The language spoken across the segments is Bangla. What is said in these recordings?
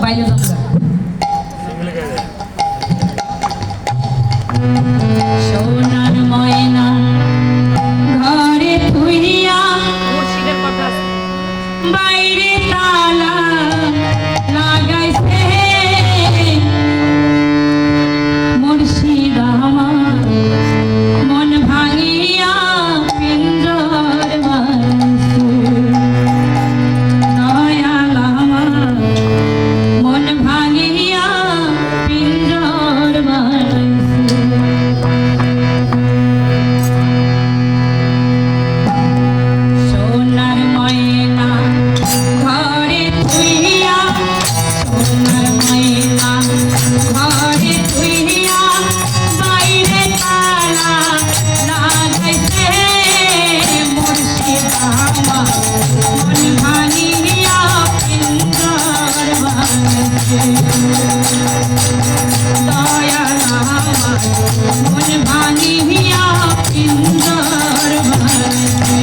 পাইলে তোমরা সোনার ময়না ঘরে থুইয়া মুর্শিদের কথা বাইরে তালা লাগাইছে মুর্শিদ আমার মন ভাঙিয়া পিঞ্জর বানাইছে দয়াল আমার মন ভাঙিয়া পিঞ্জর বানাইছে সোনার ময়না ঘরে থুইয়া সোনার ময়না ঘরে থুইয়া বাইরে তালা লাগাইছে মুর্শিদ আমার মন ভাঙিয়া পিঞ্জর বানাইছে দয়াল আমার মন ভাঙিয়া পিঞ্জর বানাইছে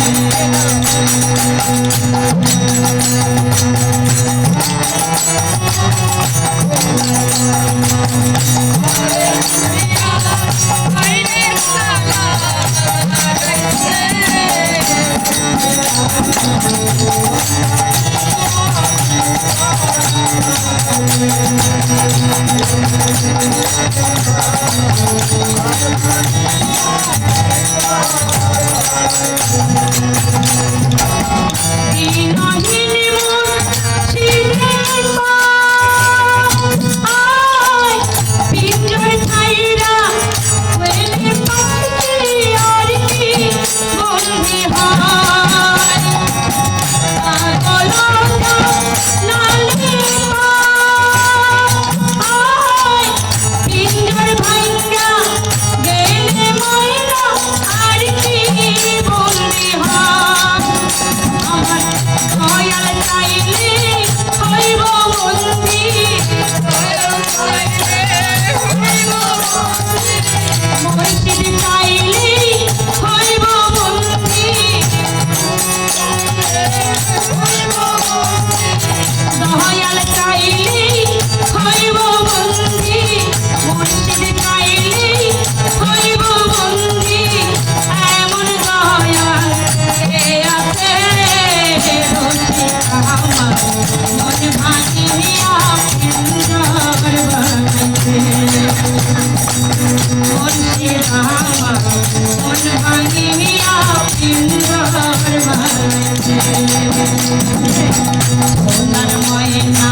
সোনার ময়না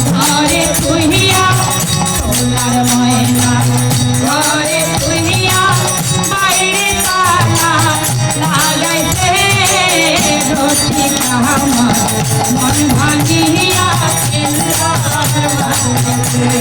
ঘরে থুইয়া সোনার ময়না ঘরে থুইয়া বাইরে তালা লাগাইছে রসিক আমার মন ভাঙিয়া পিঞ্জর বানাইছে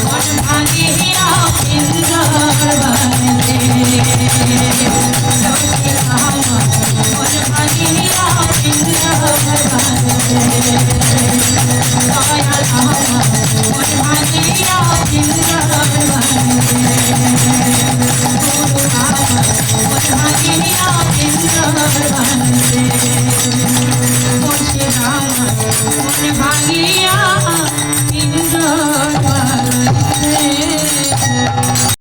মন ভাঙিয়া পিঞ্জরা